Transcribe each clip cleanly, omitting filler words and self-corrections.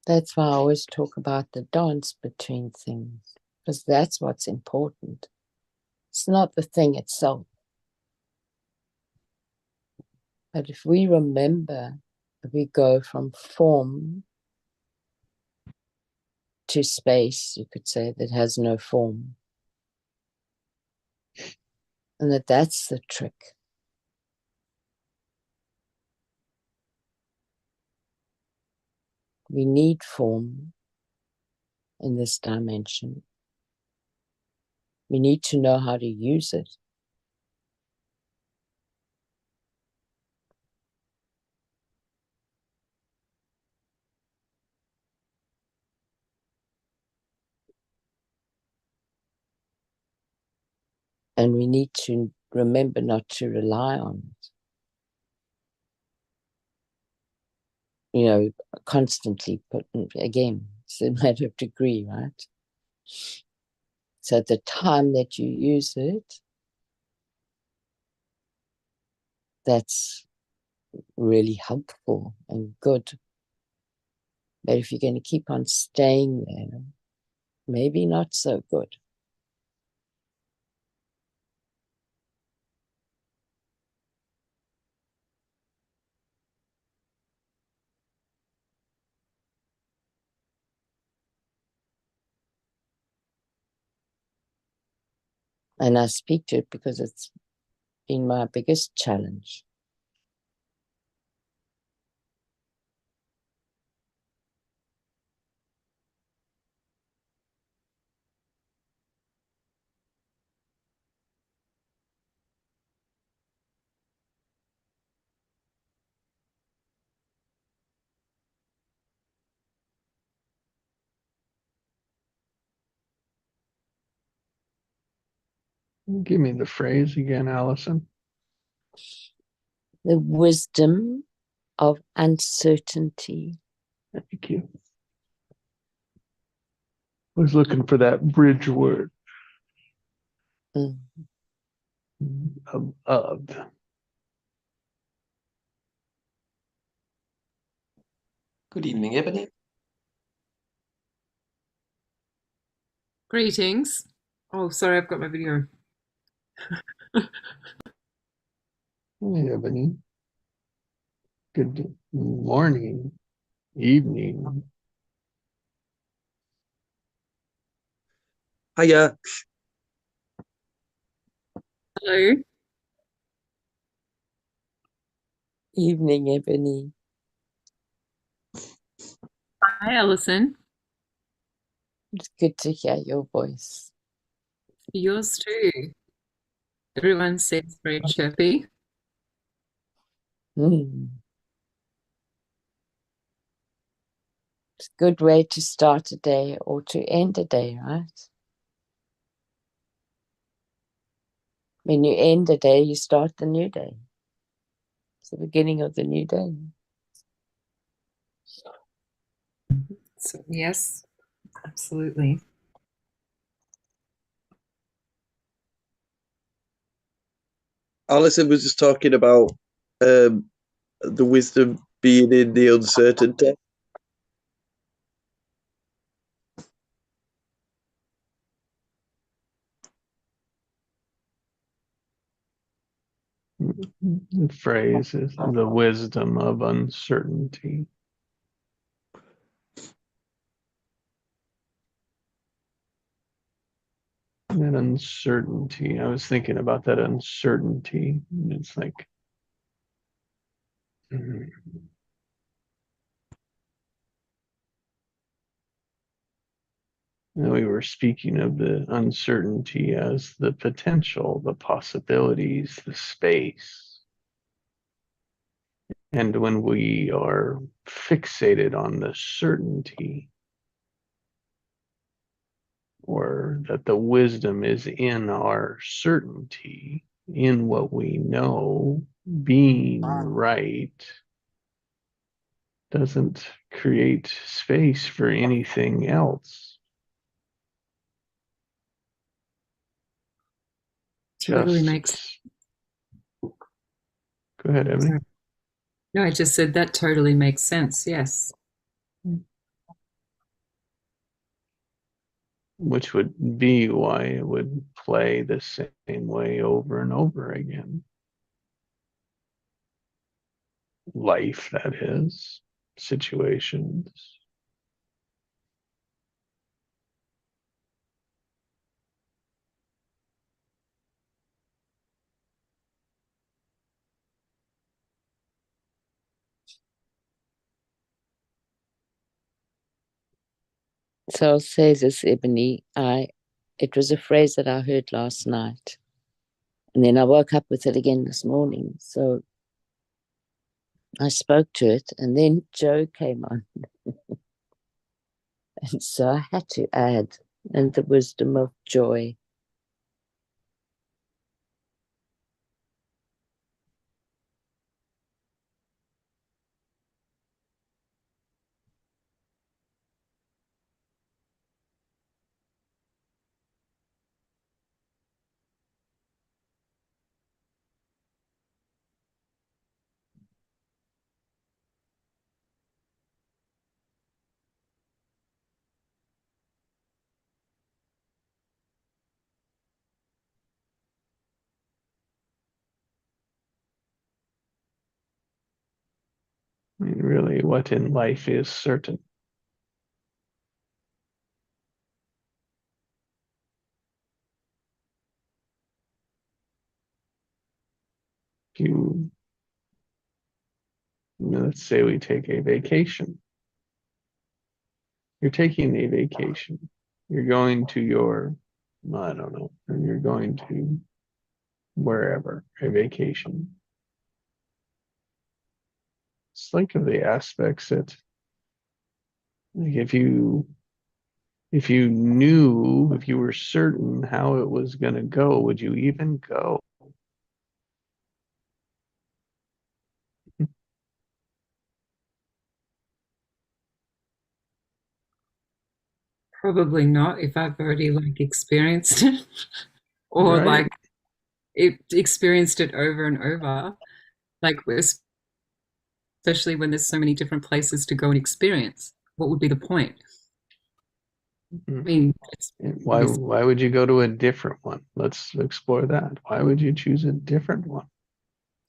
That's why I always talk about the dance between things, because that's what's important. It's not the thing itself. But if we remember, if we go from form to space, you could say, that has no form, and that's the trick. We need form in this dimension. We need to know how to use it. And we need to remember not to rely on it. You know, constantly put, again, it's a matter of degree, right? So the time that you use it, that's really helpful and good. But if you're going to keep on staying there, maybe not so good. And I speak to it because it's been my biggest challenge. Give me the phrase again, Allison. The wisdom of uncertainty. Thank you. I was looking for that bridge word. Mm. Of. Good evening, Ebony. Greetings. Oh, sorry, I've got my video on. Hey, Ebony. Good morning, evening. Hiya. Hello. Evening, Ebony. Hi, Alison. It's good to hear your voice. Yours too. Everyone seems very chirpy. Mm. It's a good way to start a day or to end a day, right? When you end a day, you start the new day. It's the beginning of the new day. So, yes, absolutely. Alison was just talking about the wisdom being in the uncertainty. The phrase is the wisdom of uncertainty. That uncertainty. I was thinking about that uncertainty. It's like, we were speaking of the uncertainty as the potential, the possibilities, the space. And when we are fixated on the certainty, or that the wisdom is in our certainty, in what we know, being right, doesn't create space for anything else. Totally makes. Go ahead, Ebony. No, I just said that totally makes sense. Yes. which would be why it would play the same way over and over again. Life, that is, situations. So I'll say this, Ebony. It was a phrase that I heard last night, and then I woke up with it again this morning. So I spoke to it, and then Joe came on, and so I had to add, and the wisdom of joy. I mean, really, what in life is certain? If you, let's say we take a vacation. You're taking a vacation. You're going to your, I don't know, you're going to wherever, a vacation. It's like of the aspects that, like, if you knew, if you were certain how it was going to go, would you even go? Probably not if I've already like experienced it or Right? like experienced it over and over. Like especially when there's so many different places to go and experience. What would be the point? I mean, it's Why obvious would you go to a different one? Let's explore that. Why would you choose a different one?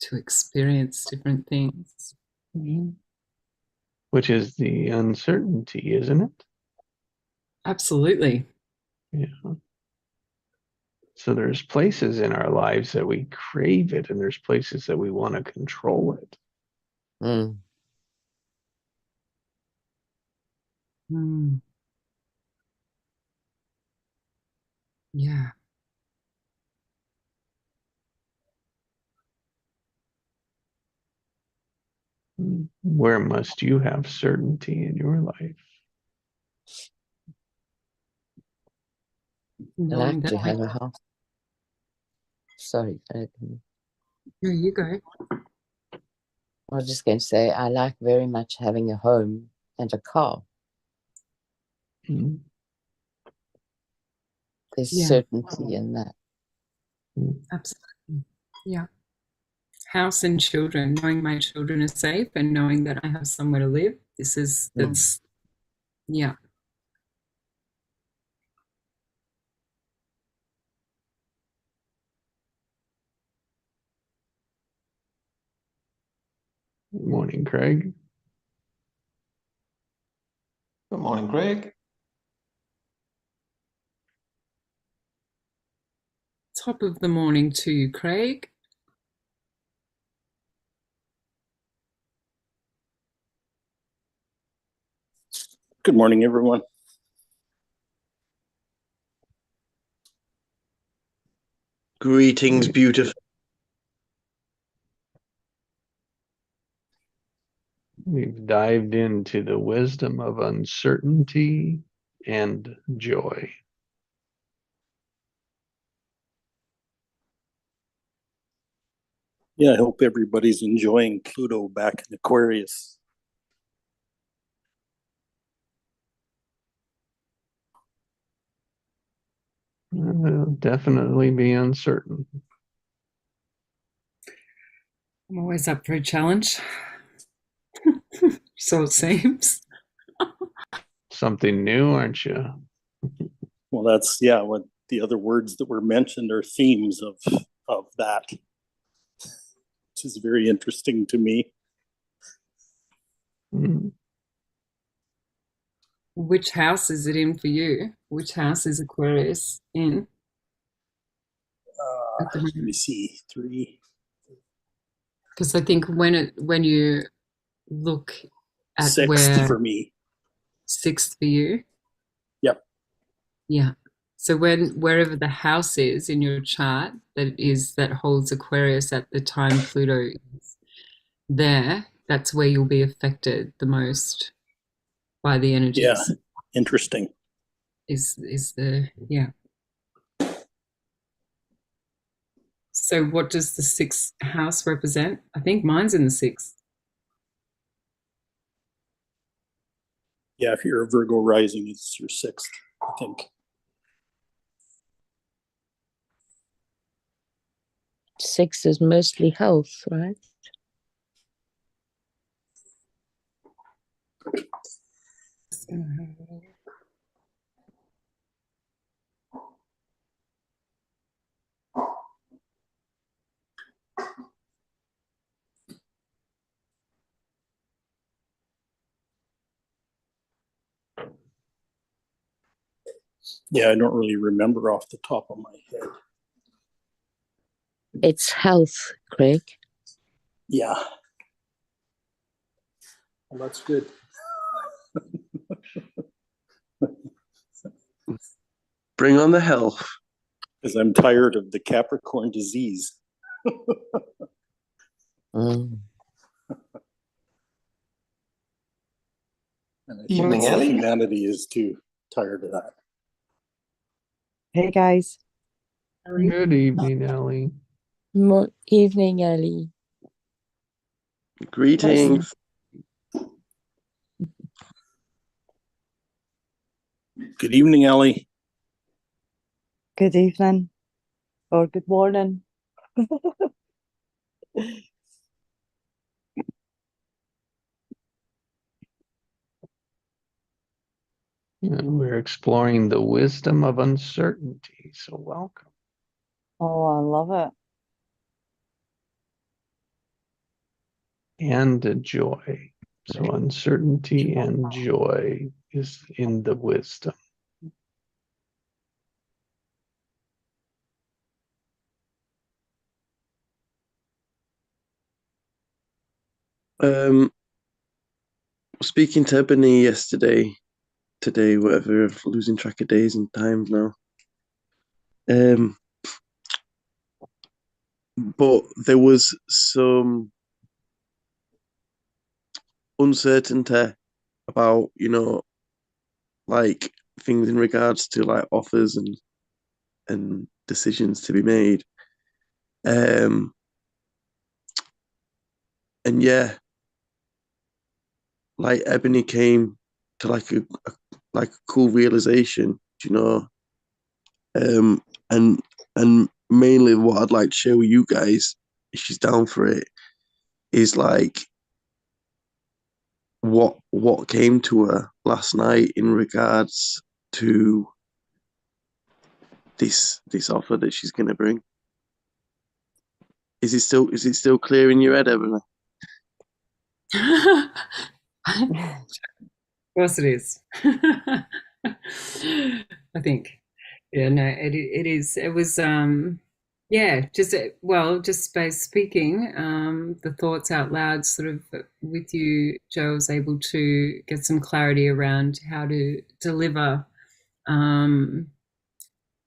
to experience different things. Which is the uncertainty, isn't it? Absolutely. Yeah. So there's places in our lives that we crave it, and there's places that we want to control it. Mm. Mm. Yeah. Where must you have certainty in your life? I Knowing like that to have a house. Sorry, no, you go. I was just going to say I like very much having a home and a car. Mm. There's Yeah. certainty in that. Absolutely. Yeah. House and children, knowing my children are safe and knowing that I have somewhere to live. That's yeah. Good morning, Craig. Good morning, Greg. Top of the morning to you, Craig. Good morning, everyone. Greetings, beautiful. We've dived into the wisdom of uncertainty and joy. Yeah, I hope everybody's enjoying Pluto back in Aquarius. It'll definitely be uncertain. I'm always up for a challenge. So it seems. Something new, aren't you? Well, that's, yeah, what the other words that were mentioned are themes of that, which is very interesting to me. Mm. Which house is it in for you? Which house is Aquarius in at the Let me moment? see, 3, Because I think when you look at 6 where for me. sixth for you, Yep. yeah. So wherever the house is in your chart that holds Aquarius at the time Pluto is there, that's where you'll be affected the most by the Yeah, energies. interesting. Is the yeah. So what does the sixth house represent? I think mine's in the sixth. Yeah, if you're a Virgo rising, it's your 6th, I think. Six is mostly health, right? Yeah, I don't really remember off the top of my head. It's health, Craig. Yeah. Well, that's good. Bring on the health. Because I'm tired of the Capricorn disease. Mm. And I think Evening, Ellie. humanity is too tired of that. Hey guys. Good evening, Ellie. Evening, Ellie. Greetings. Good evening, Ellie. Good evening or good morning. And we're exploring the wisdom of uncertainty. So welcome. Oh, I love it. And the joy. So uncertainty and joy is in the wisdom. Speaking to Ebony today, whatever, of losing track of days and times now. But there was some uncertainty about, like things in regards to like offers and decisions to be made. And yeah, like Ebony came to like a cool realization, and mainly what I'd like to share with you guys, if she's down for it, is like what came to her last night in regards to this offer that she's gonna bring. Is it still clear in your head, Ebony? Of course it is. I think. Yeah, no, it is. It was yeah, just by speaking the thoughts out loud sort of with you, Joe, was able to get some clarity around how to deliver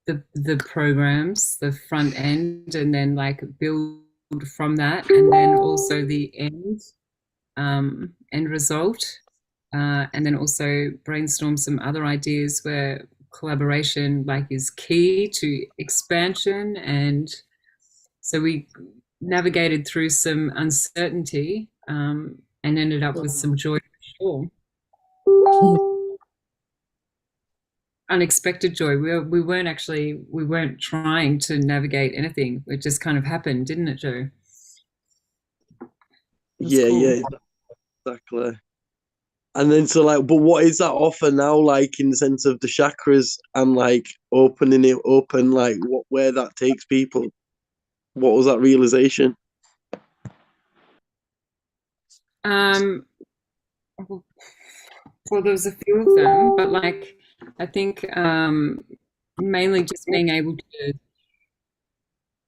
the programs, the front end, and then like build from that, and then also the end result, and then also brainstorm some other ideas where collaboration like is key to expansion. And so we navigated through some uncertainty and ended up with some joy for sure. Unexpected joy. We weren't trying to navigate anything. It just kind of happened, didn't it, Joe? Yeah, cool. yeah, exactly. And then so like, but what is that offer now like in the sense of the chakras and like opening it open, like where that takes people? What was that realization? Um, well, there was a few of them, but like I think mainly just being able to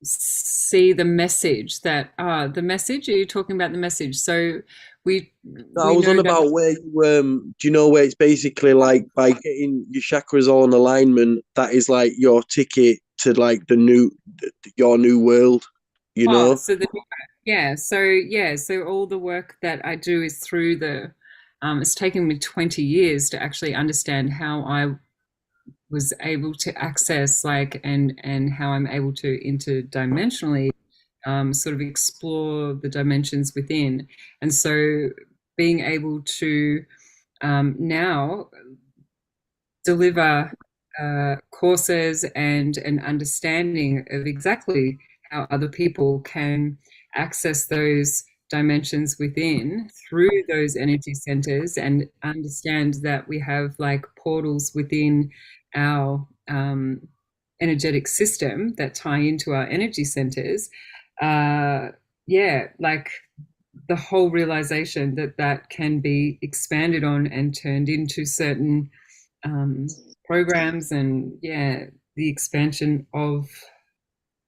see the message that the message. Are you talking about the message? So we I we was on know that. about where you do you know where it's basically like by getting your chakras all in alignment, that is like your ticket to like your new world, you Oh, know? so so all the work that I do is through the it's taken me 20 years to actually understand how I was able to access like and how I'm able to interdimensionally sort of explore the dimensions within. And so being able to now deliver courses and an understanding of exactly how other people can access those dimensions within through those energy centers and understand that we have like portals within our energetic system that tie into our energy centers. Yeah, like the whole realization that that can be expanded on and turned into certain um, programs and the expansion of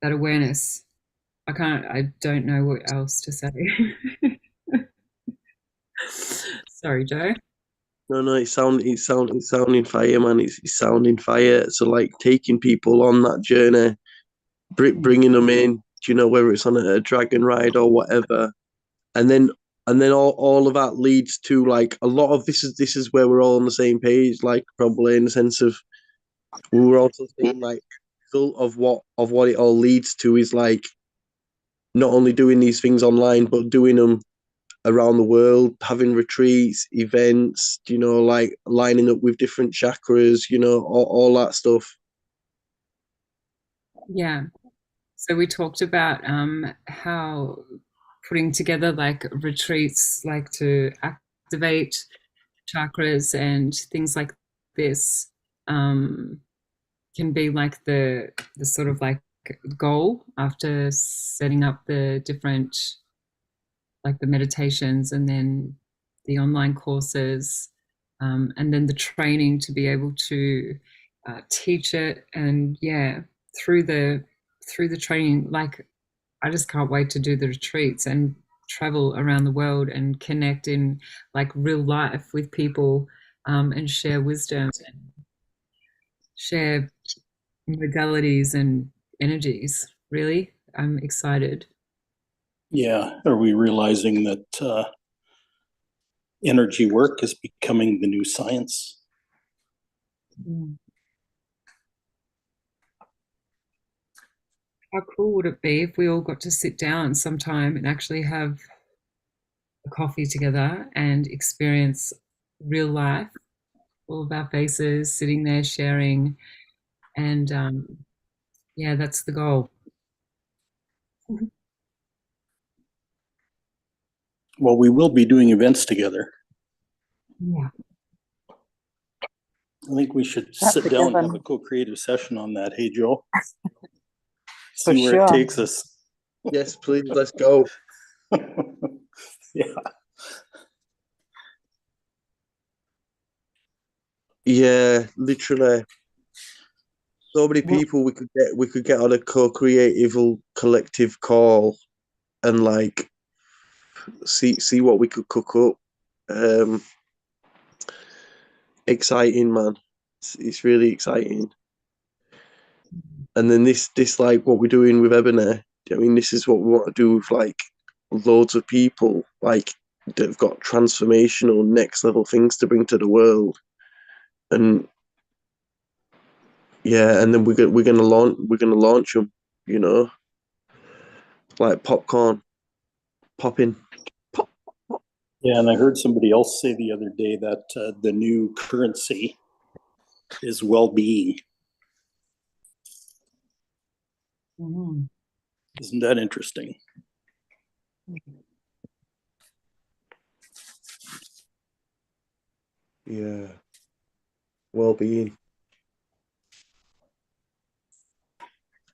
that awareness. I don't know what else to say. Sorry, Joe. No, it's sounding fire, man. It's sounding fire. So like taking people on that journey, bringing them in, you know, whether it's on a dragon ride or whatever, and then all of that leads to like a lot of this is where we're all on the same page, like probably in the sense of we were also saying like result of what it all leads to is like not only doing these things online but doing them around the world, having retreats, events, you know, like lining up with different chakras, you know, all that stuff. Yeah. So we talked about how putting together like retreats, like to activate chakras and things like this, can be like the sort of like goal after setting up the different like the meditations and then the online courses, and then the training to be able to teach it. And through the training, like I just can't wait to do the retreats and travel around the world and connect in like real life with people, and share wisdom and share modalities and energies. Really, I'm excited. Yeah. Are we realizing that energy work is becoming the new science? Mm. How cool would it be if we all got to sit down sometime and actually have a coffee together and experience real life, all of our faces sitting there sharing, and that's the goal. Well, we will be doing events together. Yeah. I think we should That's sit a down and have given. a co-creative session on that. Hey, Joe. For See where it sure. takes us. Yes, please, let's go. Yeah. Yeah, literally. So many Well, people we could get on a co-creative collective call and like see what we could cook up. Um, exciting, man. It's really exciting. And then this like what we're doing with Ebony. I mean, this is what we want to do with like loads of people like that have got transformational next level things to bring to the world. And yeah, and then we're gonna launch them, you know, like popcorn, popping. Pop. Yeah, and I heard somebody else say the other day that the new currency is well-being. Mhm. Isn't that interesting? Yeah. Well-being.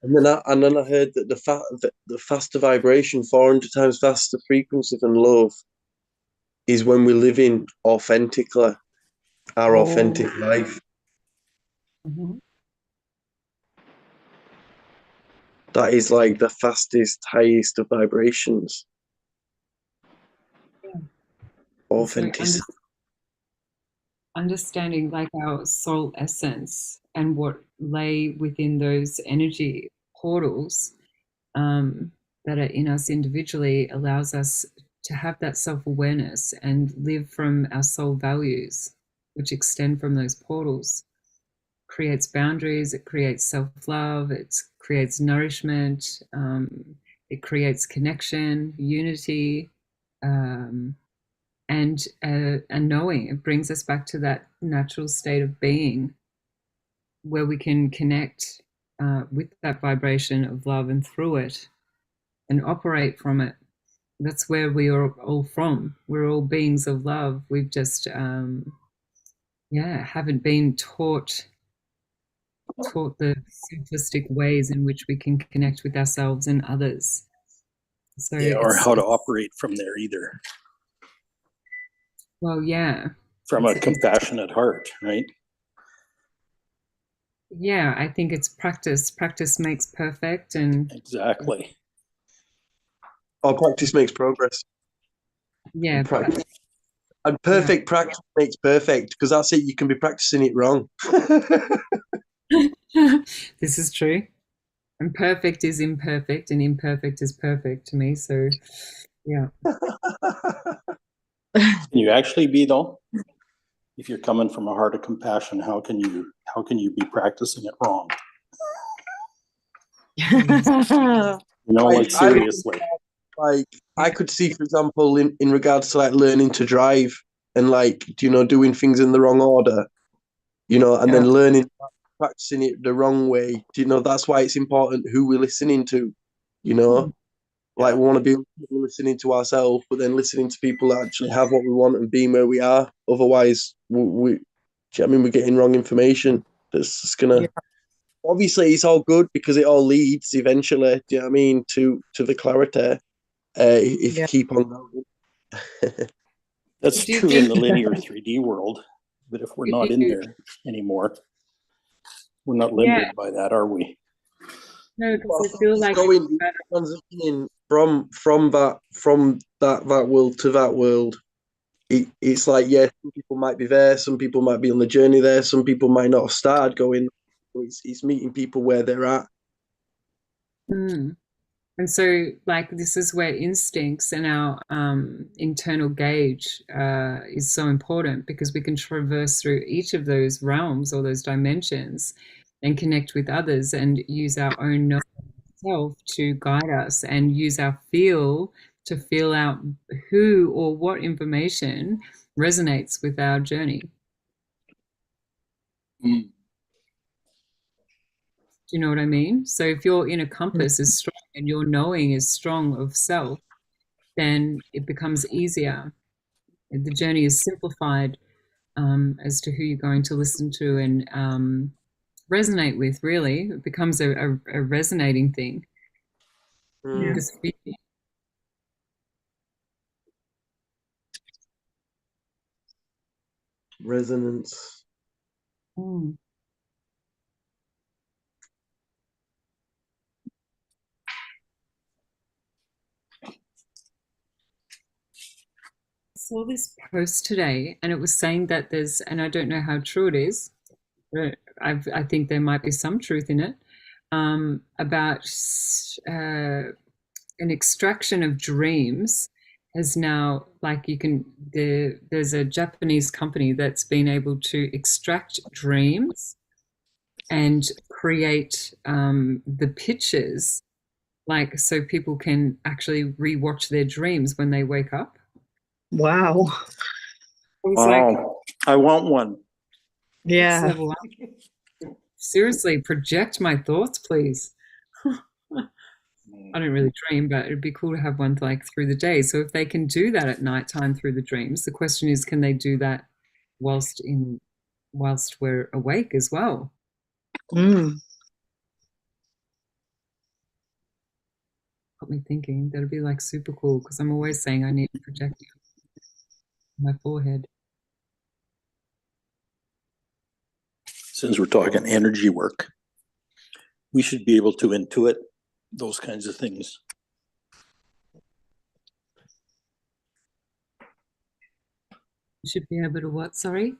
And then I heard that the faster vibration, 400 times faster frequency than love, is when we're living authentically, our authentic life. Mhm. That is like the fastest, highest of vibrations. So Authenticity. understanding like our soul essence and what lay within those energy portals that are in us individually allows us to have that self-awareness and live from our soul values, which extend from those portals. Creates boundaries, it creates self-love, it creates nourishment, it creates connection, unity, and knowing. It brings us back to that natural state of being where we can connect with that vibration of love and through it and operate from it. That's where we are all from. We're all beings of love. We've just haven't been taught the simplistic ways in which we can connect with ourselves and others. So Yeah, or how to operate from there either. Well, yeah. From a compassionate heart, right? Yeah, I think it's practice. Practice makes perfect, and Exactly. Or practice makes progress. yeah, And perfect practice makes perfect, because that's it. You can be practicing it wrong. this is true. And perfect is imperfect, and imperfect is perfect to me. So, yeah. Can you actually be though? If you're coming from a heart of compassion, how can you be practicing it wrong? Like seriously. Like I could see, for example, in regards to like learning to drive and like doing things in the wrong order, and then learning, practicing it the wrong way. That's why it's important who we're listening to. Like we want to be listening to ourselves, but then listening to people that actually have what we want and being where we are. Otherwise, we're getting wrong information. That's just gonna. Obviously, it's all good because it all leads eventually. Do you know what I mean to the clarity? If you keep on going. That's true in the linear 3D world, but if we're not in there anymore, we're not limited by that, are we? No, because I feel like transitioning from that world to that world. It's like, yeah, some people might be there, some people might be on the journey there, some people might not have started going. It's meeting people where they're at. And so, like, this is where instincts and our internal gauge is so important, because we can traverse through each of those realms or those dimensions and connect with others and use our own self to guide us, and use our feel to feel out who or what information resonates with our journey. Do you know what I mean? So if your inner compass is strong and your knowing is strong of self, then it becomes easier. The journey is simplified as to who you're going to listen to and resonate with, really. It becomes a resonating thing. Resonance. Saw this post today, and it was saying that there's, and I don't know how true it is, but I think there might be some truth in it, about an extraction of dreams has now, like, there's a Japanese company that's been able to extract dreams and create the pictures, like, so people can actually rewatch their dreams when they wake up. Wow. I want one. Yeah. Seriously, project my thoughts, please. I don't really dream, but it'd be cool to have one like through the day. So if they can do that at nighttime through the dreams, the question is, can they do that whilst we're awake as well. Mm. Got me thinking that'd be like super cool, because I'm always saying I need to project my forehead. Since we're talking energy work, we should be able to intuit those kinds of things. You should be able to what? Sorry?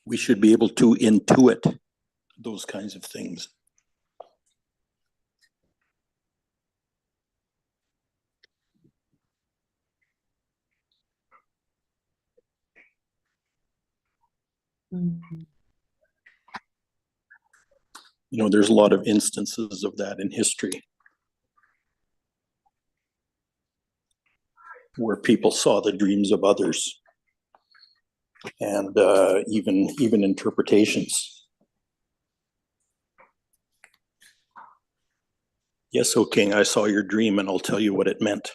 We should be able to intuit those kinds of things. Mm. You know, there's a lot of instances of that in history where people saw the dreams of others, and even interpretations. Yes, O king, I saw your dream and I'll tell you what it meant.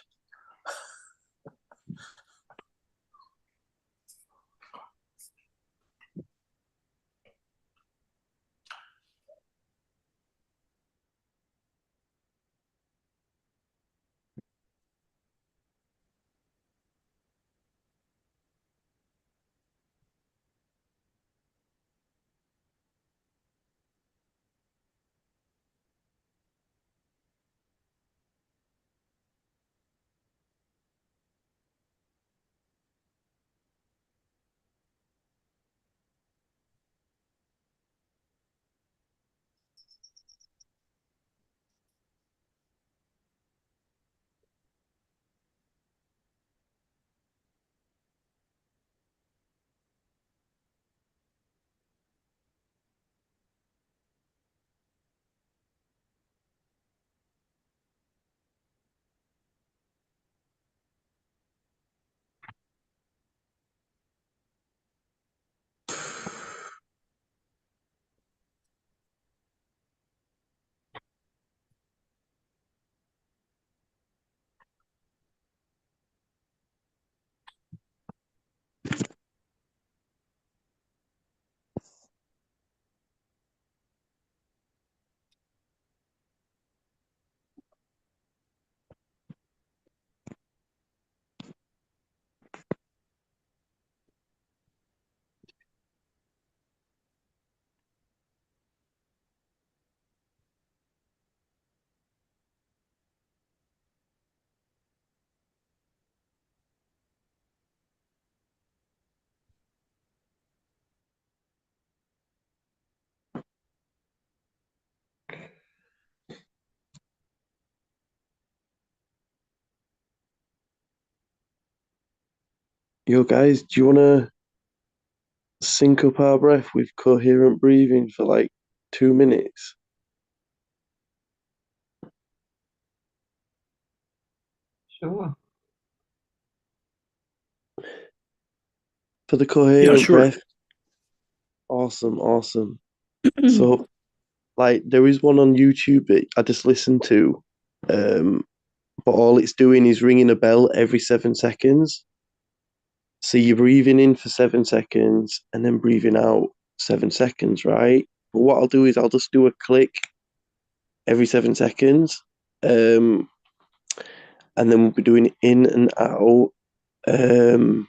Yo, guys, do you want to sync up our breath with coherent breathing for like 2 minutes? Sure. For the coherent sure. breath. Awesome, awesome. So, like, there is one on YouTube that I just listened to, but all it's doing is ringing a bell every 7 seconds. So you're breathing in for 7 seconds and then breathing out 7 seconds, right? But what I'll do is I'll just do a click every 7 seconds, and then we'll be doing in and out. And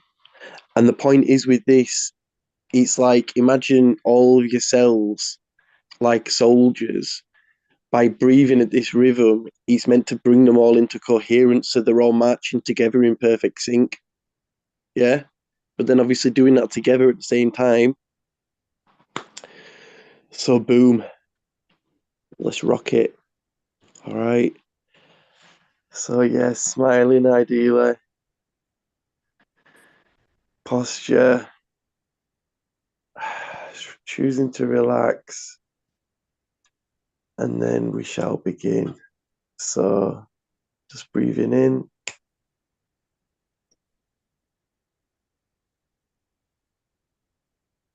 the point is with this, it's like imagine all of your cells like soldiers. By breathing at this rhythm, it's meant to bring them all into coherence so they're all marching together in perfect sync. Yeah? But then obviously doing that together at the same time. So boom. Let's rock it. All right. So yeah, smiling ideally. Posture. Choosing to relax. And then we shall begin. So just breathing in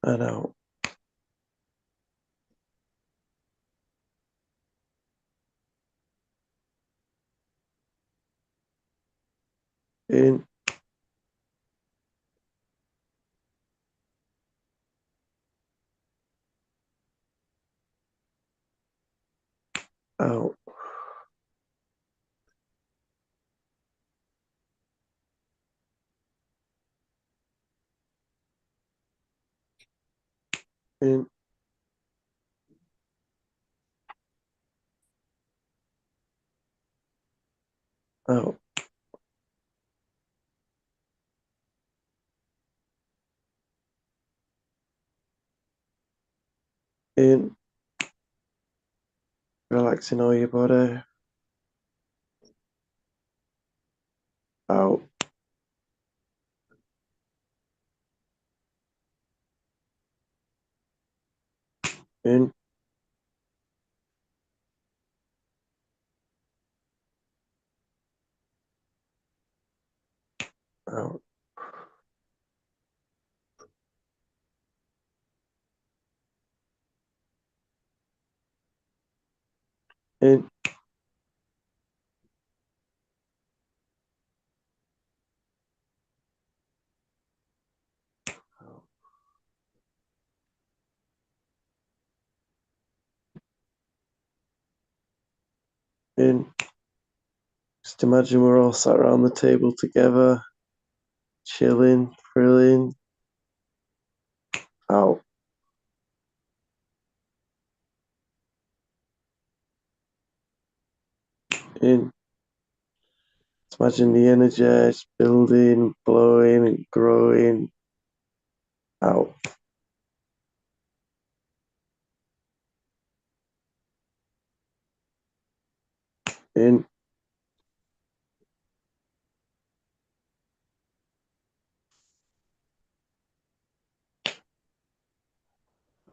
and out. In out, in, out, in, relaxing all your body, out, in, out, in, out, in. Just imagine we're all sat around the table together, chilling, thrilling, out, in. Just imagine the energy is building, blowing, and growing, out, in,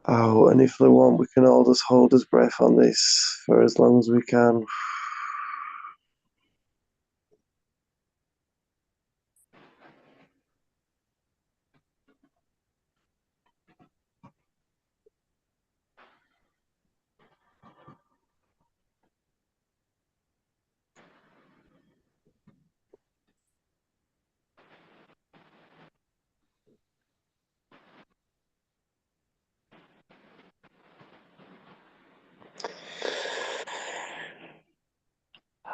out. And if we want, we can all just hold his breath on this for as long as we can.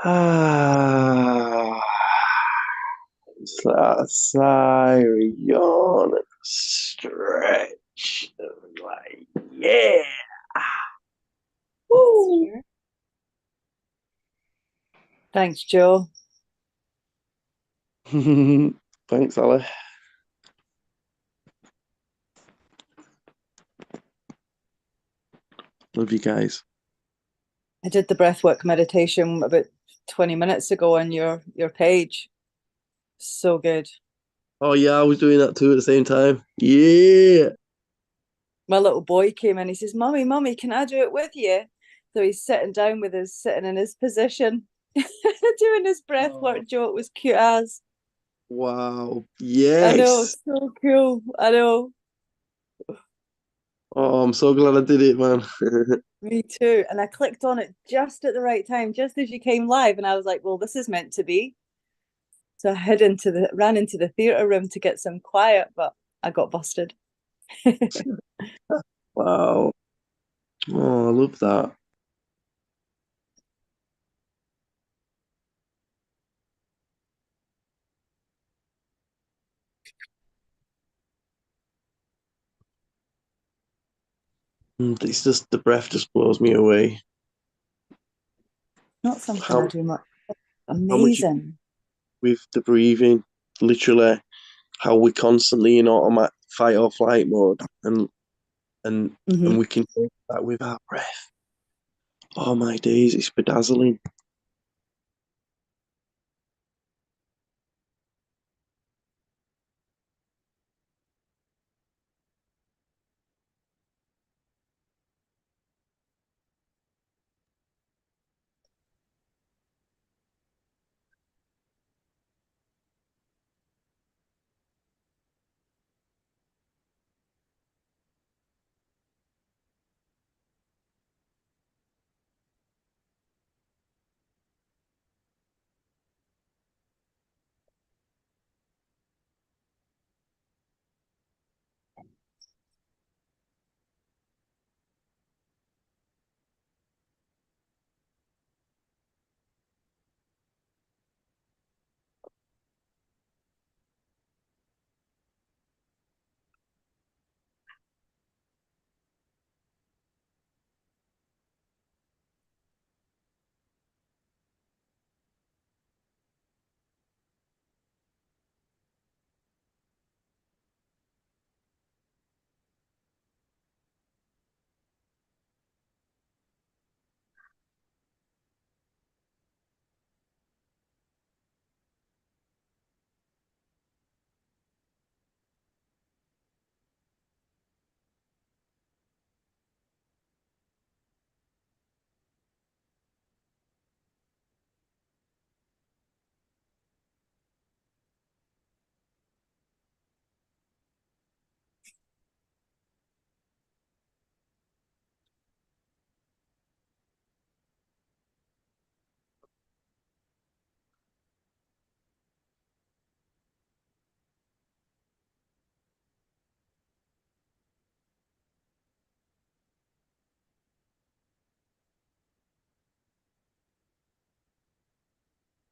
Ah, sigh or yawn and stretch. Like, yeah. Woo. Thanks, Joe. Thanks, Ali. Love you guys. I did the breathwork meditation about 20 minutes ago on your page. So good. Oh yeah, I was doing that too at the same time. Yeah. My little boy came in, he says, Mummy, Mummy, can I do it with you? So he's sitting down with us, sitting in his position, doing his breathwork. Joe, it was cute as. Wow. I know, Yes. so cool. I know. Oh, I'm so glad I did it, man. Me too. And I clicked on it just at the right time, just as you came live, and I was like, well, this is meant to be. So I ran into the theatre room to get some quiet, but I got busted. Wow. Oh, I love that. It's just the breath just blows me away. Not something I How do much. how much you Amazing. with the breathing, literally, how we constantly in automatic fight or flight mode, and Mhm. and we can do that with our breath. Oh my days, it's bedazzling.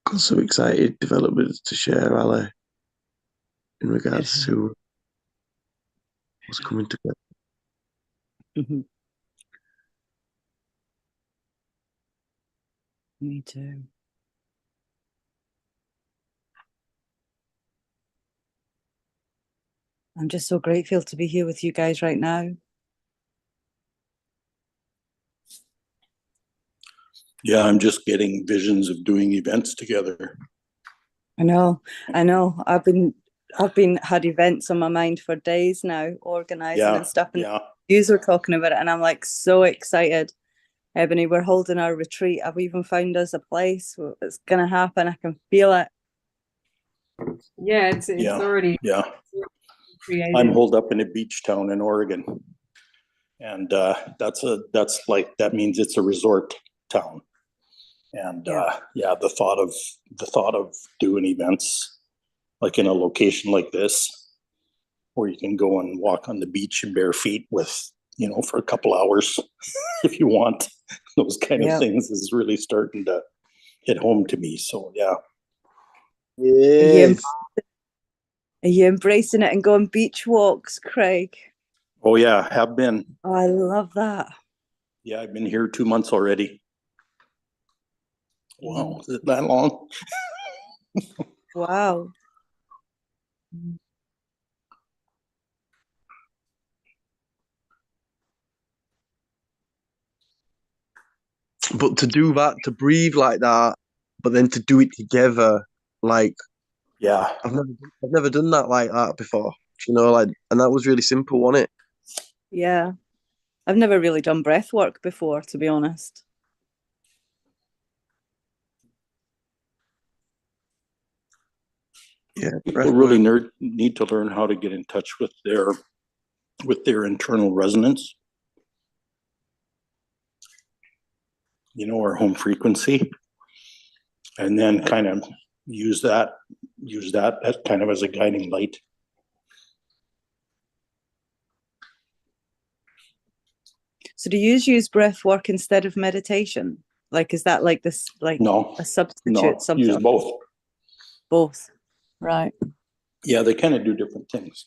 got some excited developments to share, Ali, in regards to what's coming together. Me too. I'm just so grateful to be here with you guys right now. Yeah, I'm just getting visions of doing events together. I know. I've been had events on my mind for days now, organizing Yeah, and stuff. And yeah. you were talking about it, and I'm like so excited. Ebony, we're holding our retreat. I've even found us a place. It's gonna happen. I can feel it. Yeah, it's Yeah, already yeah. created. I'm holed up in a beach town in Oregon, and that means it's a resort town. And Yeah. the thought of doing events like in a location like this, where you can go and walk on the beach in bare feet with, for a couple hours if you want, those kind of Yeah. things is really starting to hit home to me. So yeah. Yes. Are you embracing it and going beach walks, Craig? Oh yeah, have been. Oh, I love that. Yeah, I've been here 2 months already. Wow, is it that long? Wow. But to do that, to breathe like that, but then to do it together, like Yeah. I've never done that like that before. And that was really simple, wasn't it? Yeah. I've never really done breath work before, to be honest. Yeah. People really need to learn how to get in touch with their internal resonance. Our home frequency, and then kind of use that as kind of as a guiding light. So do you use breath work instead of meditation? Like, is that like this, like No, a substitute? no, Something? use both. Both. Right. Yeah, they kind of do different things.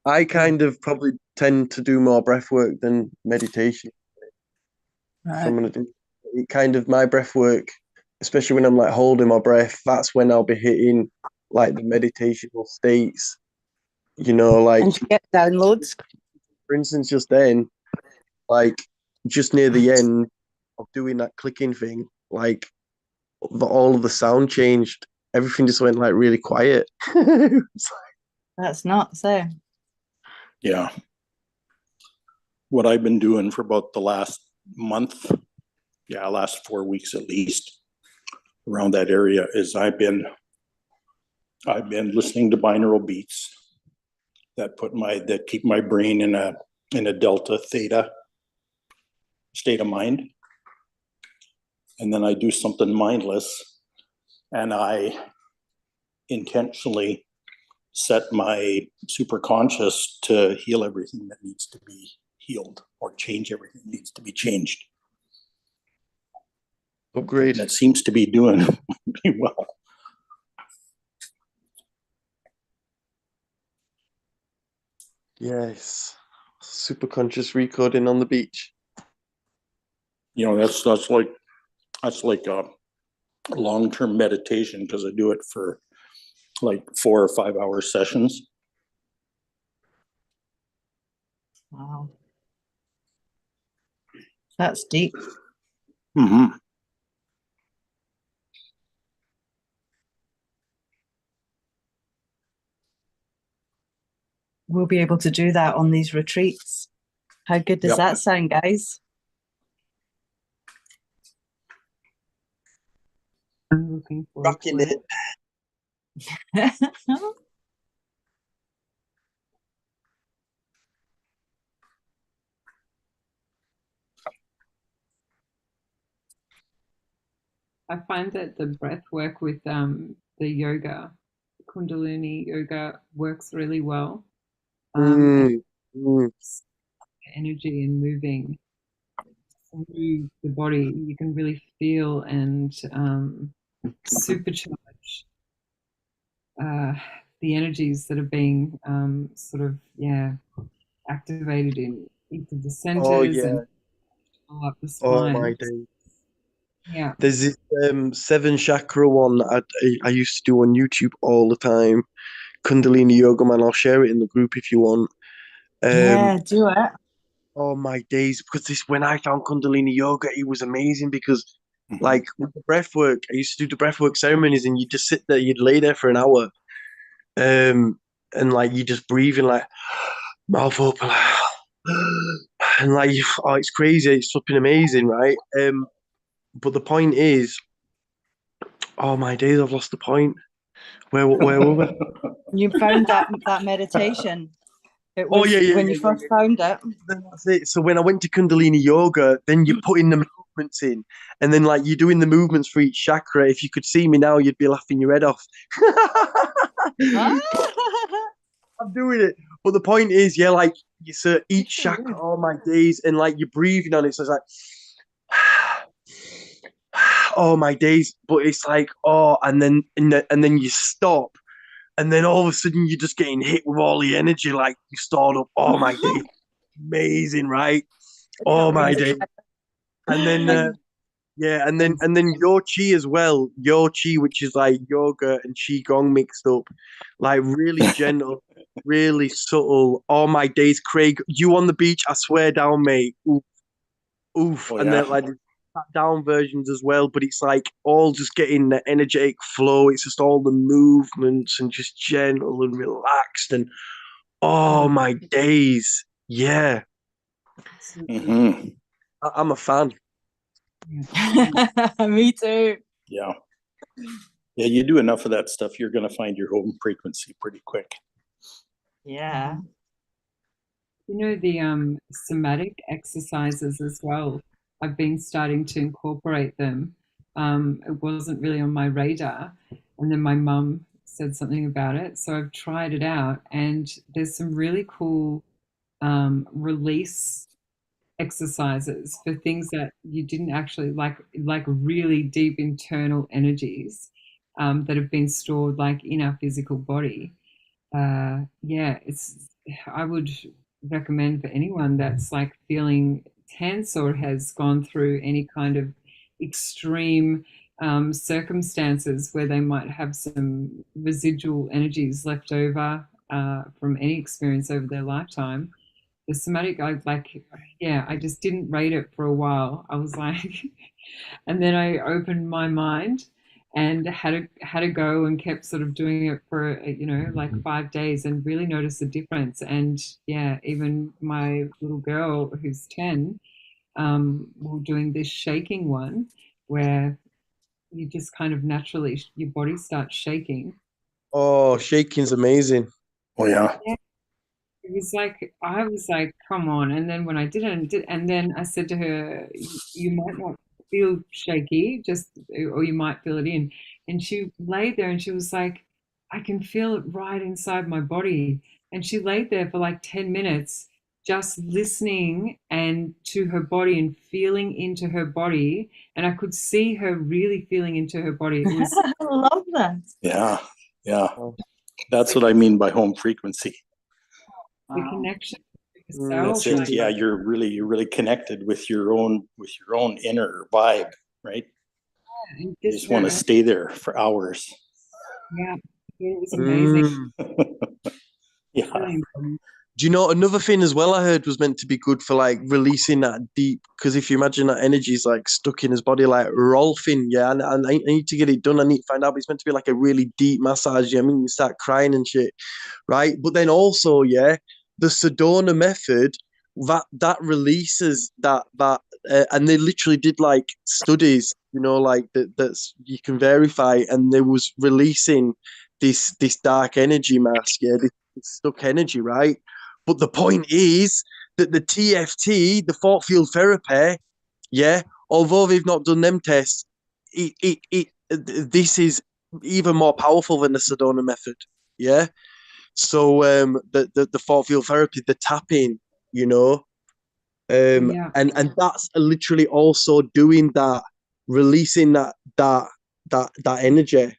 I kind of probably tend to do more breath work than meditation. If I'm gonna do it, kind of my breath work, especially when I'm like holding my breath, that's when I'll be hitting like the meditational states. Like And you get downloads. for instance, just then, like just near the end of doing that clicking thing, like all of the sound changed. Everything just went like really quiet. That's nuts, eh? Yeah. What I've been doing for about the last month, last 4 weeks at least, around that area, is I've been listening to binaural beats that keep my brain in a delta theta state of mind. And then I do something mindless, and I intentionally set my superconscious to heal everything that needs to be healed, or change everything that needs to be changed. Upgrade. And it seems to be doing pretty well. Yes. Super conscious recording on the beach. That's like a long-term meditation, because I do it for like 4 or 5 hour sessions. Wow. That's deep. Mm-hmm. We'll be able to do that on these retreats. How good does that sound, guys? I'm looking forward Rocking to it. I find that the breath work with the yoga, Kundalini yoga, works really well. And energy and moving through the body, you can really feel and supercharge the energies that are being sort of activated in each of the Oh centers yeah. and all up the Oh my spine. days. Yeah. There's this seven chakra one that I used to do on YouTube all the time. Kundalini Yoga, man. I'll share it in the group if you want. Yeah, do it. Oh my days, because this when I found Kundalini Yoga, it was amazing because Mhm. like with the breath work, I used to do the breath work ceremonies and you just sit there, you'd lay there for an hour. And like you just breathing like mouth open like, and like oh it's crazy, it's flipping amazing, right? But the point is, oh my days, I've lost the point. Where were we? You found that meditation. It Oh was yeah, when you first found it. then that's it. So when I went to Kundalini Yoga, then you're putting the movements in, and then like you're doing the movements for each chakra. If you could see me now, you'd be laughing your head off. I'm doing it. But the point is, yeah, like you so each chakra, oh my days, and like you're breathing on it. So it's like oh my days. But it's like, oh, and then you stop. And then all of a sudden you're just getting hit with all the energy, like you stored up. Oh my days. Amazing, right? Oh my days. And then yeah, and then your chi as well. Your chi, which is like yoga and qigong mixed up, like really gentle, really subtle. All my days, Craig. You on the beach? I swear down, mate. Oof, oof. Oh, And yeah. then like the down versions as well. But it's like all just getting the energetic flow. It's just all the movements and just gentle and relaxed. And oh my days, yeah, Mhm. I'm a fan. Me too. Yeah. Yeah, you do enough of that stuff, you're going to find your home frequency pretty quick. Yeah. You know, the somatic exercises as well. I've been starting to incorporate them. It wasn't really on my radar, and then my mum said something about it, so I've tried it out, and there's some really cool release exercises for things that you didn't actually like really deep internal energies that have been stored like in our physical body. Yeah, it's I would recommend for anyone that's like feeling tense or has gone through any kind of extreme circumstances where they might have some residual energies left over from any experience over their lifetime. The somatic, I just didn't rate it for a while. I was like, and then I opened my mind and had a go and kept sort of doing it for like 5 days and really noticed the difference. And yeah, even my little girl who's 10, we're doing this shaking one where you just kind of naturally your body starts shaking. Oh, shaking's amazing. Oh, yeah. It was like I was like, come on. And then when I didn't, and then I said to her, you might not feel shaky, just or you might feel it in. And she laid there and she was like, I can feel it right inside my body. And she laid there for like 10 minutes, just listening and to her body and feeling into her body. And I could see her really feeling into her body. It was I love that. Yeah. Yeah. That's what I mean by home frequency. the connection with Mm, yourself. That's it. like- Yeah, you're really connected with your own inner vibe, right? and You just want to stay there for hours. yeah, it was amazing. Yeah. Really important. Do you know another thing as well I heard was meant to be good for like releasing that deep, because if you imagine that energy is like stuck in his body, like Rolfing, yeah, and I need to get it done. I need to find out, but it's meant to be like a really deep massage. Yeah, I mean, you start crying and shit, right? But then also, yeah, the Sedona method that releases that and they literally did like studies, like that's you can verify, and they was releasing this dark energy mask, yeah, this stuck energy, right? But the point is that the TFT, the thought field therapy, yeah, although they've not done them tests, this is even more powerful than the Sedona method, yeah. So the thought field therapy, the tapping, Yeah. and that's literally also doing that, releasing that that energy,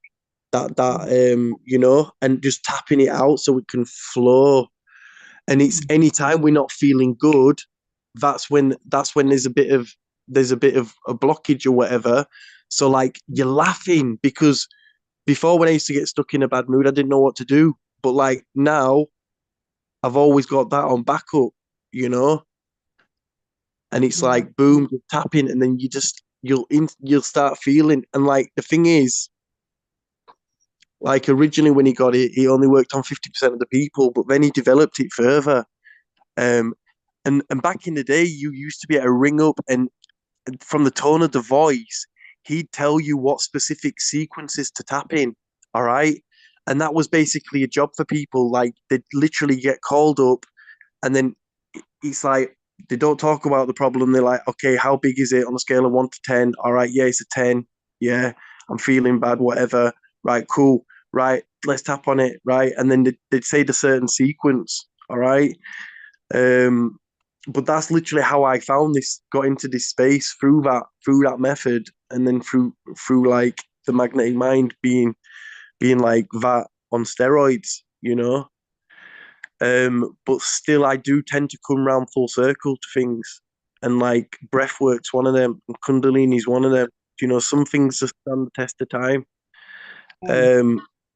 and just tapping it out so it can flow. And it's anytime we're not feeling good, that's when there's a bit of a blockage or whatever. So like you're laughing, because before, when I used to get stuck in a bad mood, I didn't know what to do. But like now, I've always got that on backup, and it's like boom, you're tapping, and then you'll start feeling. And like the thing is, like originally when he got it, he only worked on 50% of the people, but then he developed it further. And back in the day, you used to be able to ring up, and from the tone of the voice, he'd tell you what specific sequences to tap in. All right. And that was basically a job for people. Like they'd literally get called up, and then it's like they don't talk about the problem. They're like, okay, how big is it on a scale of 1 to 10? All right, yeah, it's a 10. Yeah, I'm feeling bad, whatever. Right, cool. Right, let's tap on it. Right. And then they'd say the certain sequence. All right. But that's literally how I got into this space through that method, and then through like the magnetic mind being like that on steroids, But still, I do tend to come round full circle to things, and like breathwork's one of them, and Kundalini's one of them. Some things just stand the test of time.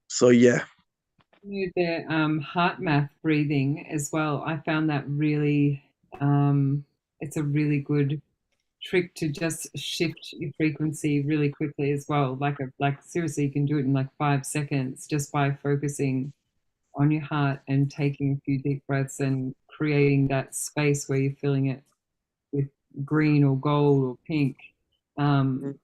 So yeah. The heart math breathing as well. I found that really, it's a really good trick to just shift your frequency really quickly as well. Like seriously, you can do it in like 5 seconds just by focusing on your heart and taking a few deep breaths and creating that space where you're filling it with green or gold or pink, and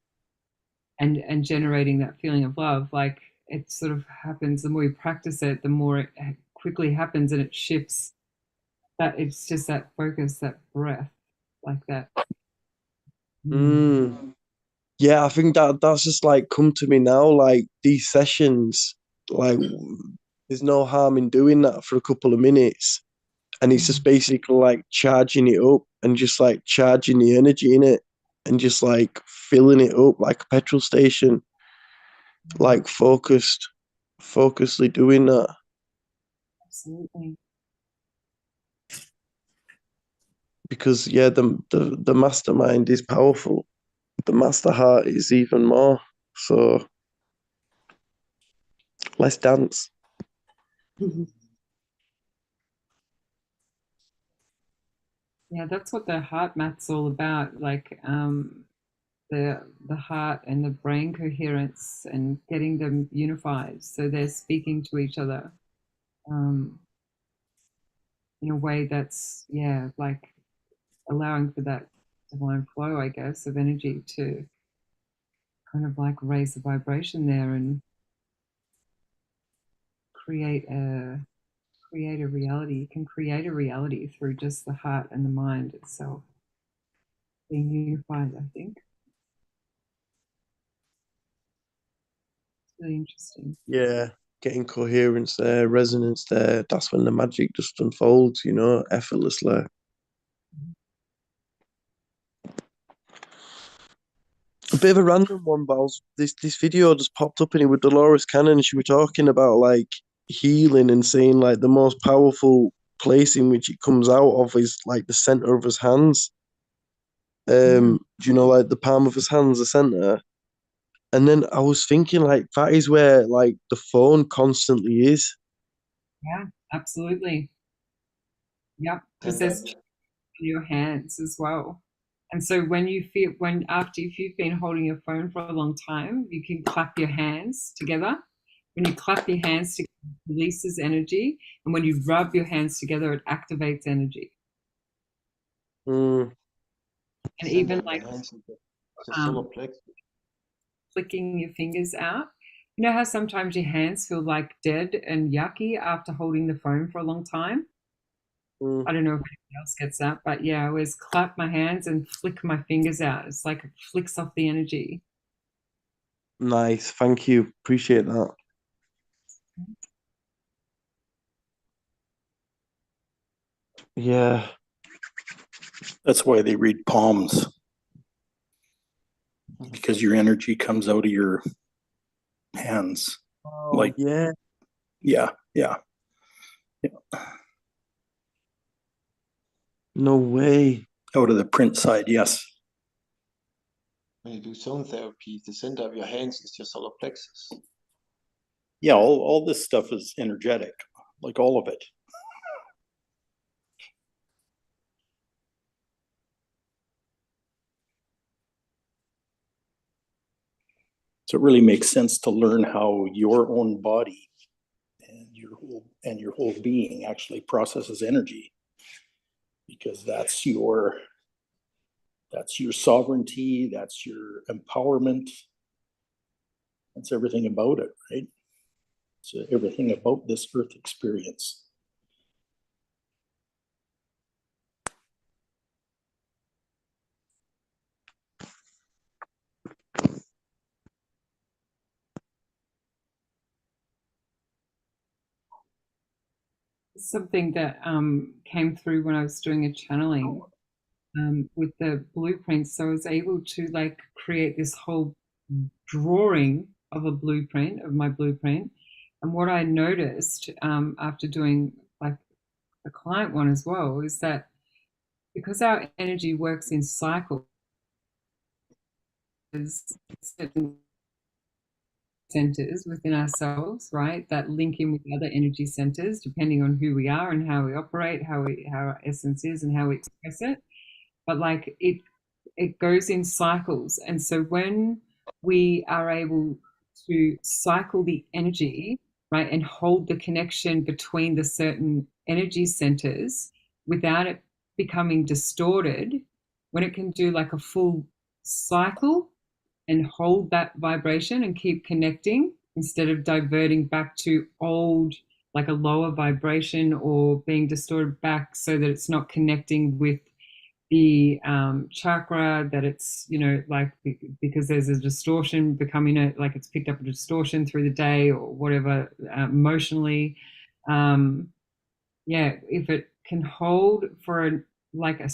generating that feeling of love. Like it sort of happens, the more you practice it, the more it quickly happens, and it shifts. That it's just that focus, that breath, like that. Yeah, I think that's just like come to me now. Like these sessions, like there's no harm in doing that for a couple of minutes, and it's just basically like charging it up and just like charging the energy in it, and just like filling it up like a petrol station, like focusedly doing that. Absolutely. Because yeah, the mastermind is powerful. The master heart is even more. So let's dance. Yeah, that's what the heart math's all about. Like the heart and the brain coherence and getting them unified so they're speaking to each other in a way that's like allowing for that divine flow, I guess, of energy to kind of like raise the vibration there and create a reality. You can create a reality through just the heart and the mind itself being unified, I think. It's really interesting. Yeah, getting coherence there, resonance there. That's when the magic just unfolds, effortlessly. A bit of a random one, but this video just popped up, and it was Dolores Cannon, and she was talking about like healing and saying like the most powerful place in which it comes out of is like the center of his hands. Do you know, like the palm of his hands, the center? And then I was thinking like that is where like the phone constantly is. Yeah, absolutely. Yep, because there's in your hands as well. And so when you feel if you've been holding your phone for a long time, you can clap your hands together. When you clap your hands together, it releases energy, and when you rub your hands together, it activates energy. And even like flicking your fingers out. You know how sometimes your hands feel like dead and yucky after holding the phone for a long time? I don't know if anyone else gets that, but yeah, I always clap my hands and flick my fingers out. It's like it flicks off the energy. Nice, thank you, appreciate that. Yeah, That's why they read palms, because your energy comes out of your hands. Oh, Like- yeah. Yeah, yeah. No way. Out of the print side, yes. When you do zone therapy, the center of your hands is your solar plexus. Yeah, all this stuff is energetic, like all of it. So it really makes sense to learn how your own body and your whole being actually processes energy, because that's your sovereignty, that's your empowerment, that's everything about it, right? It's everything about this earth experience. Something that came through when I was doing a channeling with the blueprints. So I was able to like create this whole drawing of a blueprint of my blueprint. And what I noticed after doing like a client one as well is that because our energy works in cycles, there's certain centers within ourselves, right, that link in with other energy centers depending on who we are and how we operate, how our essence is and how we express it. But like it goes in cycles. And so when we are able to cycle the energy, right, and hold the connection between the certain energy centers without it becoming distorted, when it can do like a full cycle and hold that vibration and keep connecting instead of diverting back to old, like a lower vibration, or being distorted back so that it's not connecting with the chakra, that it's, you know, like because there's a distortion becoming like it's picked up a distortion through the day or whatever, emotionally. Yeah, if it can hold for like a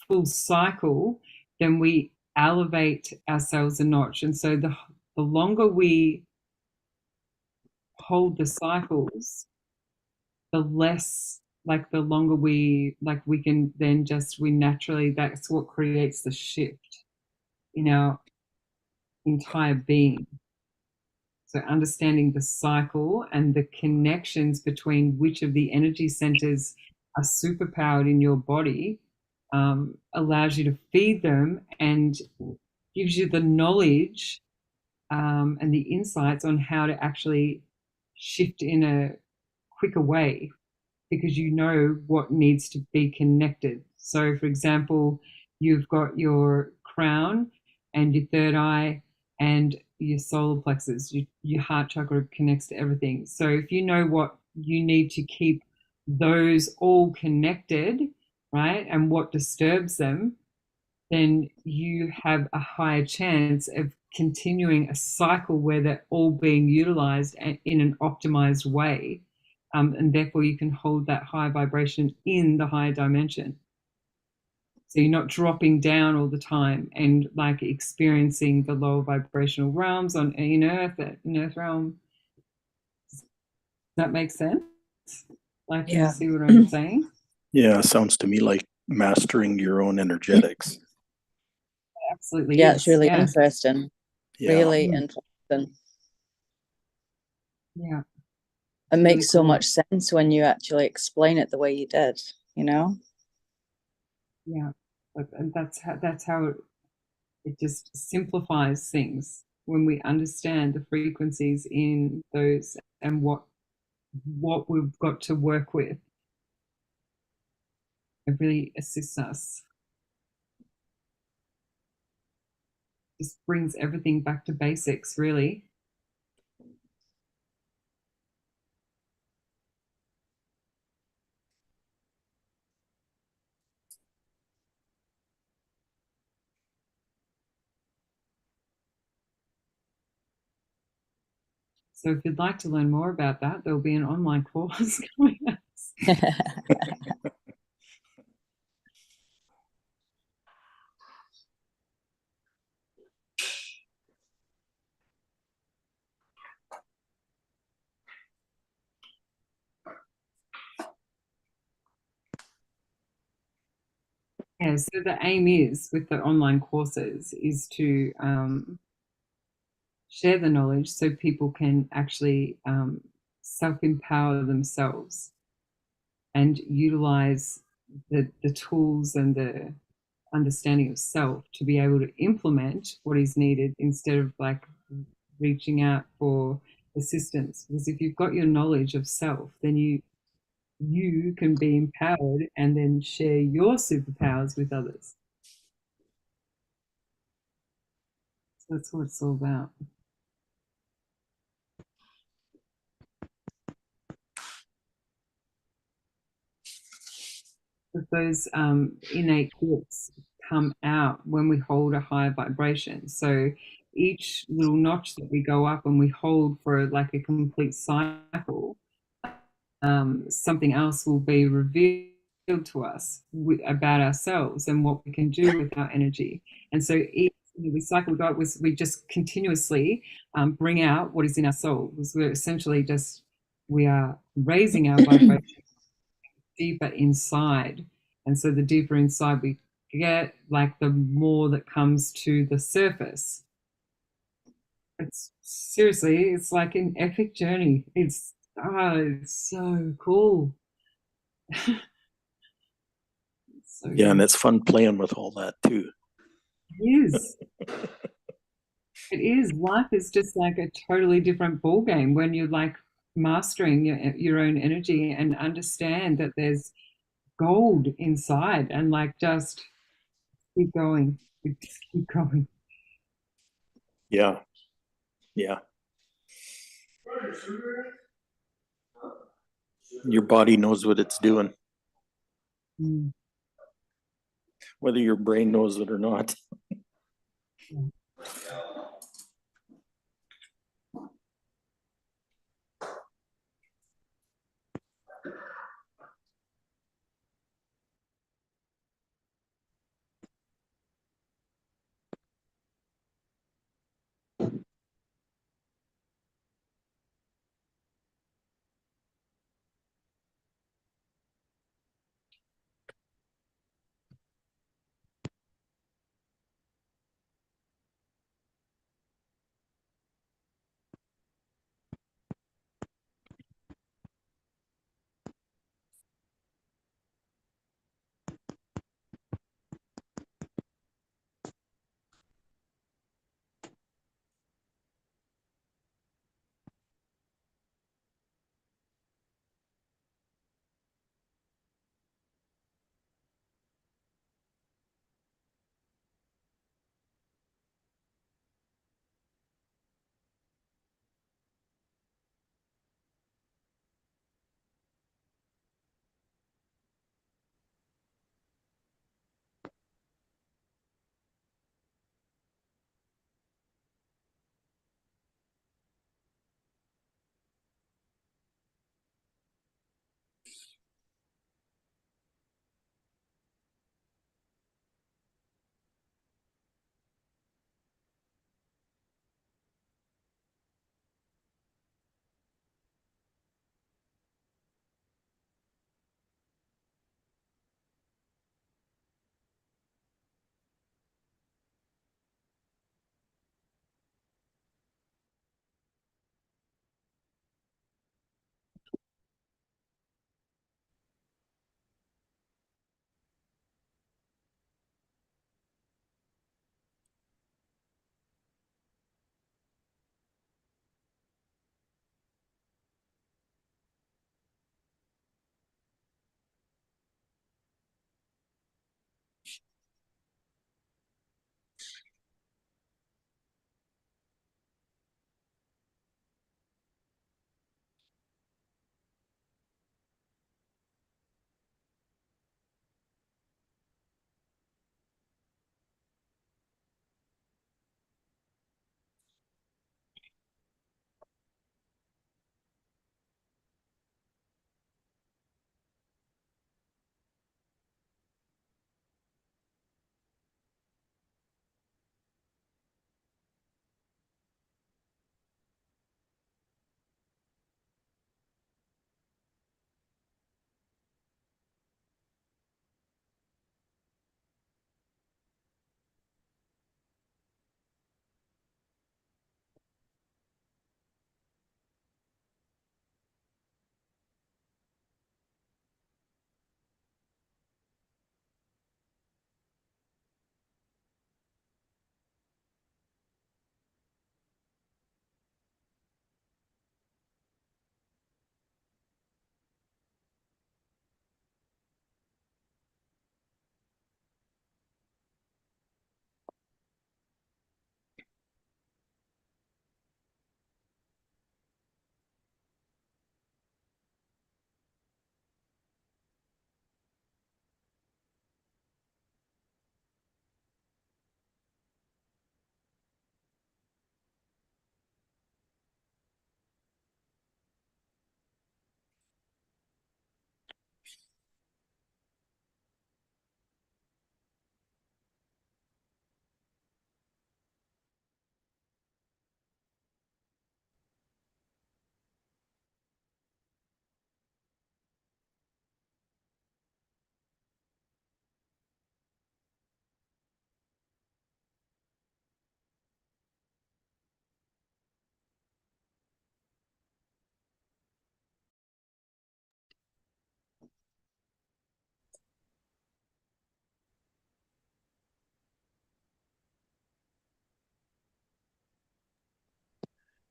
full cycle, then we elevate ourselves a notch. And so the longer we hold the cycles, the less, like the longer we can then just, we naturally, that's what creates the shift in our entire being. So understanding the cycle and the connections between which of the energy centers are superpowered in your body allows you to feed them and gives you the knowledge and the insights on how to actually shift in a quicker way, because you know what needs to be connected. So, for example, you've got your crown and your third eye and your solar plexus, your heart chakra connects to everything. So, if you know what you need to keep those all connected, right, and what disturbs them, then you have a higher chance of continuing a cycle where they're all being utilized in an optimized way. And therefore you can hold that high vibration in the higher dimension. So you're not dropping down all the time and like experiencing the lower vibrational realms in Earth realm. Does that make sense? Like, Yeah. you see what I'm saying? Yeah, sounds to me like mastering your own energetics. Absolutely. Yeah, is. it's really Yeah. interesting. Yeah. Really Mm. interesting. Yeah. It Really makes so cool. much sense when you actually explain it the way you did, you know? Yeah. And that's how it just simplifies things when we understand the frequencies in those and what we've got to work with. It really assists us. Just brings everything back to basics, really. So if you'd like to learn more about that, there'll be an online course coming up. Yeah, so the aim is with the online courses is to share the knowledge so people can actually self-empower themselves and utilize the tools and the understanding of self to be able to implement what is needed instead of like reaching out for assistance. Because if you've got your knowledge of self, then you can be empowered and then share your superpowers with others. So that's what it's all about. But those innate gifts come out when we hold a high vibration. So each little notch that we go up and we hold for like a complete cycle, something else will be revealed to us about ourselves and what we can do with our energy. And so each we cycle we just continuously bring out what is in our soul. Because we're essentially just we are raising our vibration deeper inside. And so the deeper inside we get, like the more that comes to the surface. It's seriously, it's like an epic journey. It's so cool. So Yeah, and it's fun playing with all that too. it is. It is. Life is just like a totally different ball game when you're like mastering your own energy and understand that there's gold inside and like just keep going. Just keep going. Yeah. Yeah. Your body knows what it's doing, Mm. whether your brain knows it or not.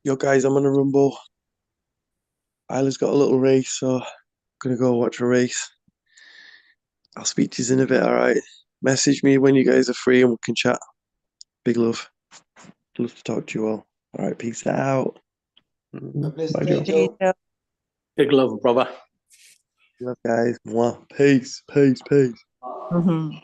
yo guys, I'm on a rumble. Isla's got a little race, so I'm gonna go watch a race. I'll speak to you in a bit, all right? Message me when you guys are free and we can chat. Big love. Love to talk to you all. All right, peace out. A pleasant Bye, day, Joe. Joe. Big love, brother. Love, guys. Mwah. Peace, peace, peace. Mhm.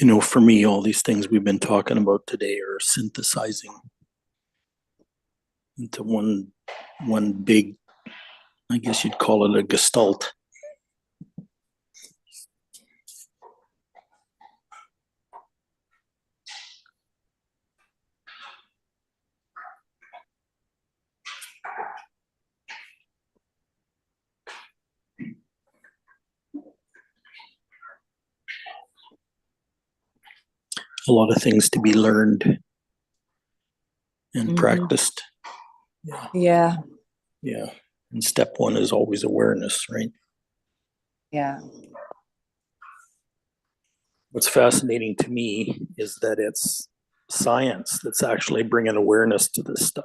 You know, for me, all these things we've been talking about today are synthesizing into one big, I guess you'd call it a gestalt. A lot of things to be learned and Mhm. practiced. Yeah, Yeah. And step one is always awareness, right? yeah. What's fascinating to me is that it's science that's actually bringing awareness to this stuff.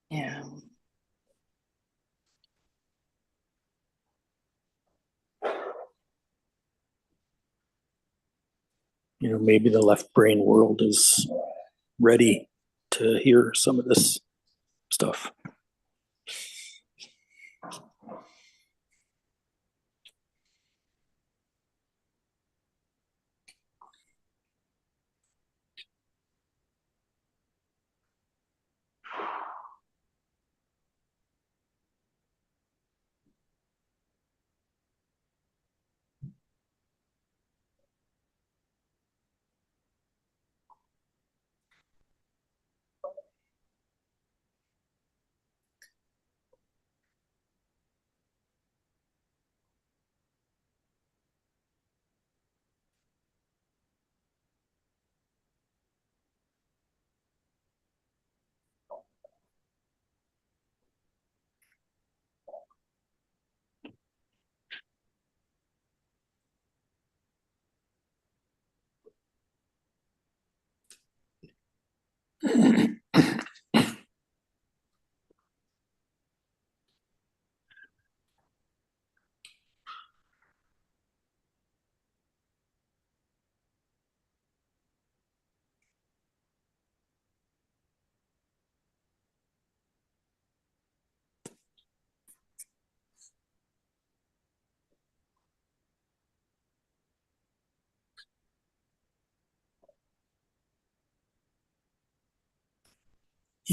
Yeah. You know, maybe the left brain world is ready to hear some of this stuff.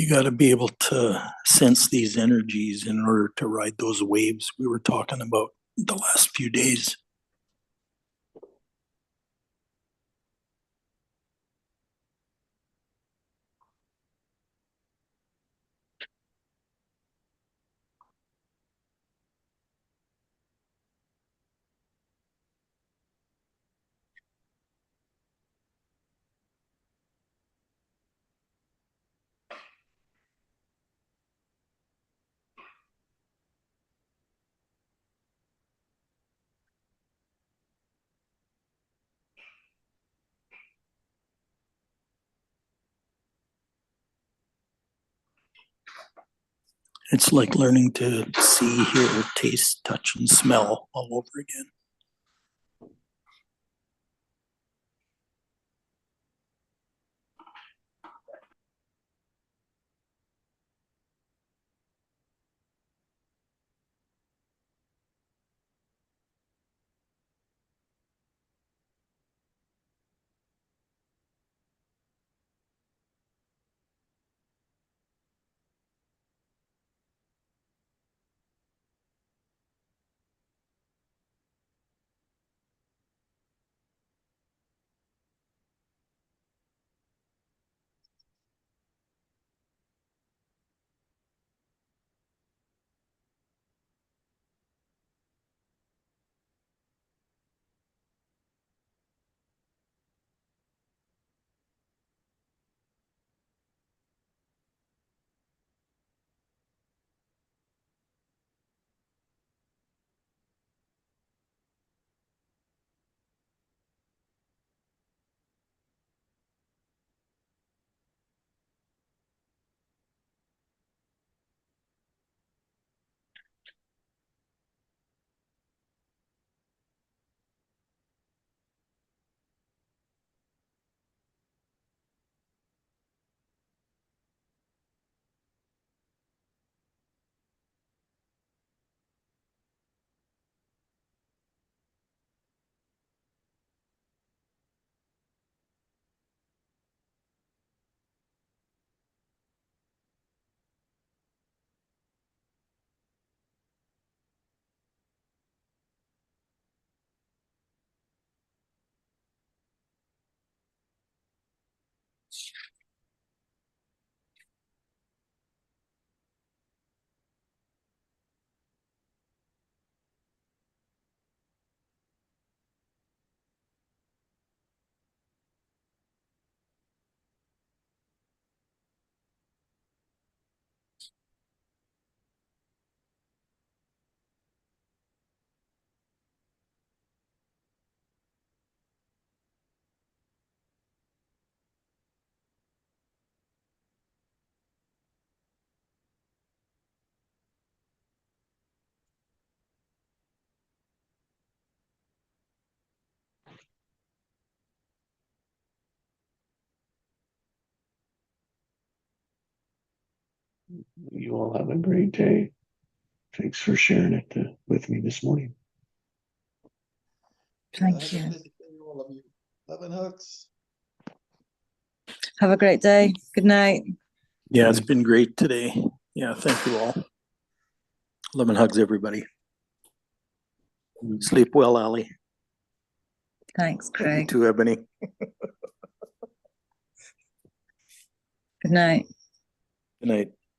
you got to be able to sense these energies in order to ride those waves we were talking about the last few days. It's like learning to see, hear, taste, touch, and smell all over again. You all have a great day. Thanks for sharing it with me this morning. Thank Have you. a nice day, all of you. Love and hugs. Have a great day. Good night. Yeah, it's been great today. Yeah, thank you all. Love and hugs, everybody. Sleep well, Ali. Thanks, You Craig. too, Ebony. Good night. Good night.